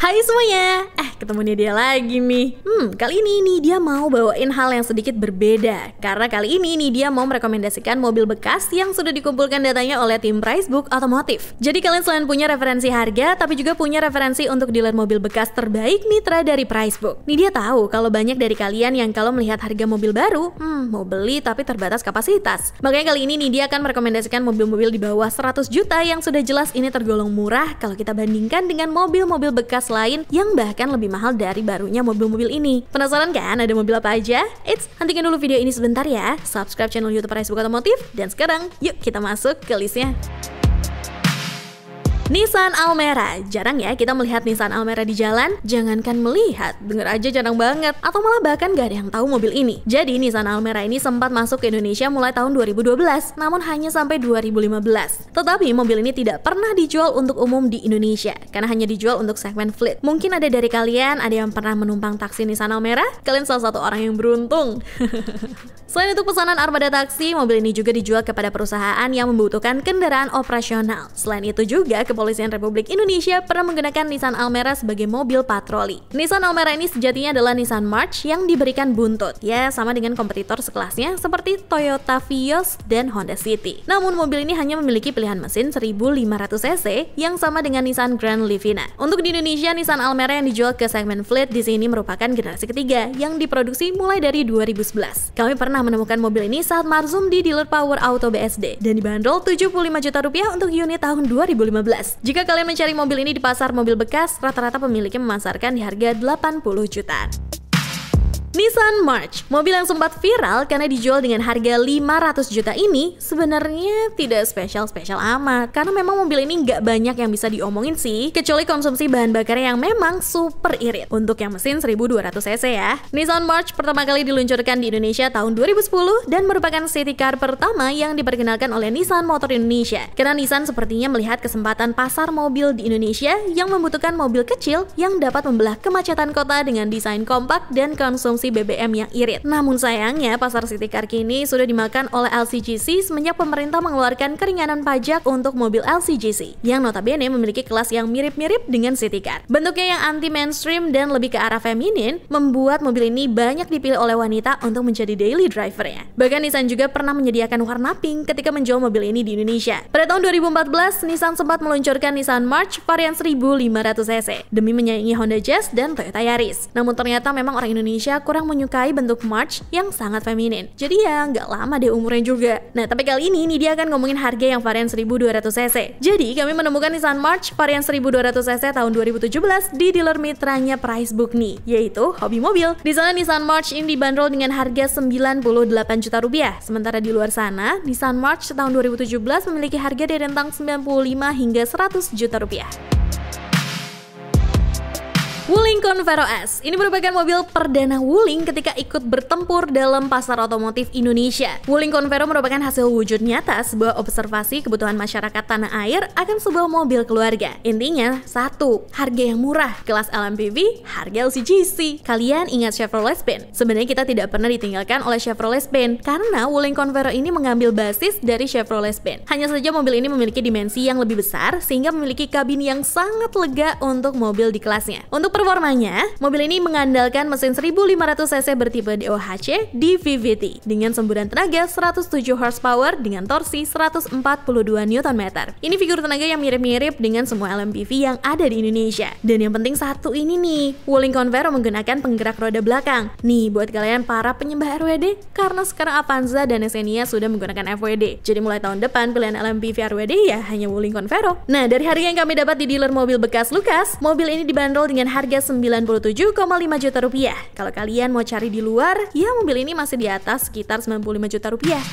Hai semuanya, ketemu dia lagi nih. Kali ini dia mau bawain hal yang sedikit berbeda. Karena kali ini dia mau merekomendasikan mobil bekas yang sudah dikumpulkan datanya oleh tim Pricebook Otomotif. Jadi kalian selain punya referensi harga, tapi juga punya referensi untuk dealer mobil bekas terbaik mitra dari Pricebook. Nih dia tahu kalau banyak dari kalian yang kalau melihat harga mobil baru, mau beli tapi terbatas kapasitas. Makanya kali ini dia akan merekomendasikan mobil-mobil di bawah 100 juta yang sudah jelas ini tergolong murah kalau kita bandingkan dengan mobil-mobil bekas lain yang bahkan lebih mahal dari barunya mobil-mobil ini. Penasaran kan ada mobil apa aja? Hentikan dulu video ini sebentar ya. Subscribe channel YouTube Pricebook Otomotif dan sekarang yuk kita masuk ke listnya. Nissan Almera. Jarang ya kita melihat Nissan Almera di jalan. Jangankan melihat, denger aja jarang banget. Atau malah bahkan gak ada yang tahu mobil ini. Jadi Nissan Almera ini sempat masuk ke Indonesia mulai tahun 2012, namun hanya sampai 2015. Tetapi mobil ini tidak pernah dijual untuk umum di Indonesia, karena hanya dijual untuk segmen fleet. Mungkin ada dari kalian ada yang pernah menumpang taksi Nissan Almera? Kalian salah satu orang yang beruntung. Selain untuk pesanan armada taksi, mobil ini juga dijual kepada perusahaan yang membutuhkan kendaraan operasional. Selain itu juga Kepolisian Republik Indonesia pernah menggunakan Nissan Almera sebagai mobil patroli. Nissan Almera ini sejatinya adalah Nissan March yang diberikan buntut. Ya, sama dengan kompetitor sekelasnya seperti Toyota Vios dan Honda City. Namun mobil ini hanya memiliki pilihan mesin 1500 cc yang sama dengan Nissan Grand Livina. Untuk di Indonesia, Nissan Almera yang dijual ke segmen fleet di sini merupakan generasi ketiga yang diproduksi mulai dari 2011. Kami pernah menemukan mobil ini saat marzum di dealer Power Auto BSD dan dibanderol 75 juta rupiah untuk unit tahun 2015. Jika kalian mencari mobil ini di pasar mobil bekas, rata-rata pemiliknya memasarkan di harga 80 jutaan. Nissan March, mobil yang sempat viral karena dijual dengan harga 500 juta ini sebenarnya tidak spesial-spesial amat, karena memang mobil ini nggak banyak yang bisa diomongin sih, kecuali konsumsi bahan bakar yang memang super irit. Untuk yang mesin 1200 cc ya. Nissan March pertama kali diluncurkan di Indonesia tahun 2010 dan merupakan city car pertama yang diperkenalkan oleh Nissan Motor Indonesia. Karena Nissan sepertinya melihat kesempatan pasar mobil di Indonesia yang membutuhkan mobil kecil yang dapat membelah kemacetan kota dengan desain kompak dan konsumsi BBM yang irit. Namun sayangnya pasar city car kini sudah dimakan oleh LCGC semenjak pemerintah mengeluarkan keringanan pajak untuk mobil LCGC yang notabene memiliki kelas yang mirip-mirip dengan city car. Bentuknya yang anti mainstream dan lebih ke arah feminin membuat mobil ini banyak dipilih oleh wanita untuk menjadi daily drivernya. Bahkan Nissan juga pernah menyediakan warna pink ketika menjual mobil ini di Indonesia. Pada tahun 2014, Nissan sempat meluncurkan Nissan March varian 1500 cc demi menyaingi Honda Jazz dan Toyota Yaris. Namun ternyata memang orang Indonesia kurang menyukai bentuk March yang sangat feminin. Jadi ya nggak lama deh umurnya juga. Nah tapi kali ini dia akan ngomongin harga yang varian 1200 cc. Jadi kami menemukan Nissan March varian 1200 cc tahun 2017 di dealer mitranya Pricebook nih, yaitu Hobi Mobil. Di sana Nissan March ini dibanderol dengan harga 98 juta rupiah. Sementara di luar sana, Nissan March tahun 2017 memiliki harga di rentang 95 hingga 100 juta rupiah. Wuling Convero S. Ini merupakan mobil perdana Wuling ketika ikut bertempur dalam pasar otomotif Indonesia. Wuling Convero merupakan hasil wujud nyata sebuah observasi kebutuhan masyarakat tanah air akan sebuah mobil keluarga. Intinya, satu, harga yang murah, kelas LMPV, harga LCGC. Kalian ingat Chevrolet Spin? Sebenarnya kita tidak pernah ditinggalkan oleh Chevrolet Spin karena Wuling Convero ini mengambil basis dari Chevrolet Spin. Hanya saja mobil ini memiliki dimensi yang lebih besar sehingga memiliki kabin yang sangat lega untuk mobil di kelasnya. Untuk performanya, mobil ini mengandalkan mesin 1500 cc bertipe DOHC DVVT dengan semburan tenaga 107 horsepower dengan torsi 142 Nm. Ini figur tenaga yang mirip-mirip dengan semua LMPV yang ada di Indonesia. Dan yang penting satu ini nih, Wuling Convero menggunakan penggerak roda belakang. Nih buat kalian para penyembah RWD, karena sekarang Avanza dan Xenia sudah menggunakan FWD. Jadi mulai tahun depan pilihan LMPV RWD ya hanya Wuling Convero. Nah dari harga yang kami dapat di dealer mobil bekas Lukas, mobil ini dibanderol dengan harga 97,5 juta rupiah. Kalau kalian mau cari di luar, ya mobil ini masih di atas sekitar 95 juta rupiah.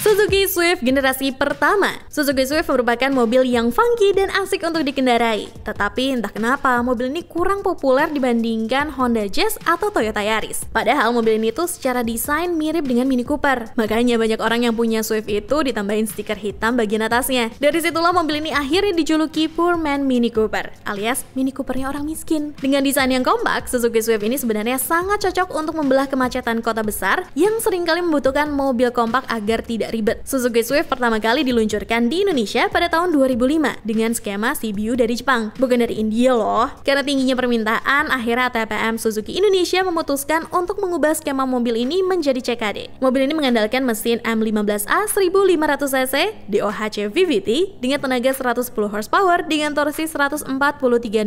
Suzuki Swift generasi pertama. Suzuki Swift merupakan mobil yang funky dan asik untuk dikendarai. Tetapi entah kenapa mobil ini kurang populer dibandingkan Honda Jazz atau Toyota Yaris. Padahal mobil ini tuh secara desain mirip dengan Mini Cooper. Makanya banyak orang yang punya Swift itu ditambahin stiker hitam bagian atasnya. Dari situlah mobil ini akhirnya dijuluki Poor Man Mini Cooper, alias Mini Coopernya orang miskin. Dengan desain yang kompak, Suzuki Swift ini sebenarnya sangat cocok untuk membelah kemacetan kota besar yang seringkali membutuhkan mobil kompak agar tidak ribet. Suzuki Swift pertama kali diluncurkan di Indonesia pada tahun 2005 dengan skema CBU dari Jepang, bukan dari India loh. Karena tingginya permintaan, akhirnya ATPM Suzuki Indonesia memutuskan untuk mengubah skema mobil ini menjadi CKD. Mobil ini mengandalkan mesin M15A 1500cc DOHC VVT dengan tenaga 110 horsepower dengan torsi 143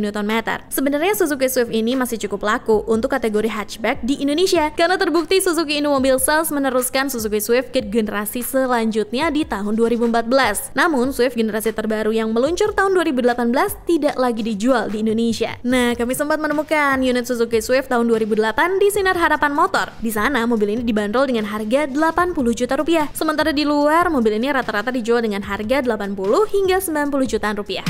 Nm. Sebenarnya Suzuki Swift ini masih cukup laku untuk kategori hatchback di Indonesia karena terbukti Suzuki Indomobil Sales meneruskan Suzuki Swift ke generasi selanjutnya di tahun 2014. Namun Swift generasi terbaru yang meluncur tahun 2018 tidak lagi dijual di Indonesia. Nah, kami sempat menemukan unit Suzuki Swift tahun 2008 di Sinar Harapan Motor. Di sana mobil ini dibanderol dengan harga 80 juta rupiah. Sementara di luar mobil ini rata-rata dijual dengan harga 80 hingga 90 jutaan rupiah.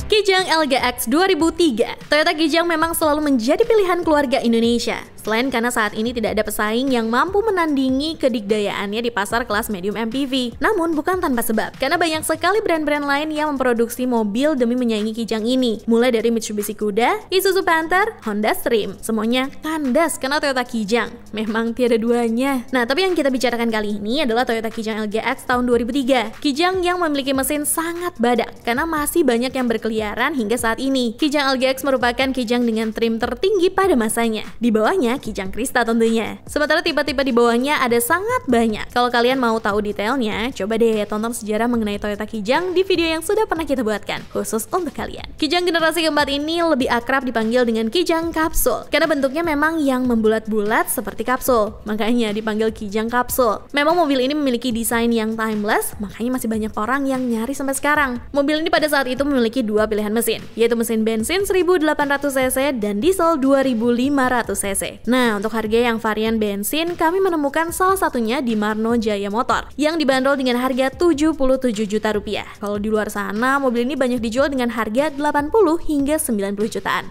Kijang LGX 2003. Toyota Kijang memang selalu menjadi pilihan keluarga Indonesia. Selain karena saat ini tidak ada pesaing yang mampu menandingi kedikdayaannya di pasar kelas medium MPV. Namun bukan tanpa sebab, karena banyak sekali brand-brand lain yang memproduksi mobil demi menyaingi Kijang ini. Mulai dari Mitsubishi Kuda, Isuzu Panther, Honda Stream. Semuanya kandas karena Toyota Kijang. Memang tiada duanya. Nah, tapi yang kita bicarakan kali ini adalah Toyota Kijang LGX tahun 2003. Kijang yang memiliki mesin sangat badak karena masih banyak yang berkeliaran hingga saat ini. Kijang LGX merupakan Kijang dengan trim tertinggi pada masanya. Di bawahnya Kijang Krista tentunya. Sementara tipe-tipe di bawahnya ada sangat banyak. Kalau kalian mau tahu detailnya, coba deh tonton sejarah mengenai Toyota Kijang di video yang sudah pernah kita buatkan, khusus untuk kalian. Kijang generasi keempat ini lebih akrab dipanggil dengan Kijang Kapsul, karena bentuknya memang yang membulat-bulat seperti kapsul. Makanya dipanggil Kijang Kapsul. Memang mobil ini memiliki desain yang timeless, makanya masih banyak orang yang nyari sampai sekarang. Mobil ini pada saat itu memiliki dua pilihan mesin, yaitu mesin bensin 1800cc dan diesel 2500cc. Nah, untuk harga yang varian bensin, kami menemukan salah satunya di Marno Jaya Motor yang dibanderol dengan harga 77 juta rupiah. Kalau di luar sana, mobil ini banyak dijual dengan harga 80 hingga 90 jutaan.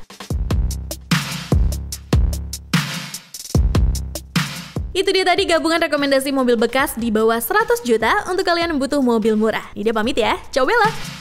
Itu dia tadi gabungan rekomendasi mobil bekas di bawah 100 juta untuk kalian yang butuh mobil murah. Nida pamit ya, ciao Bella!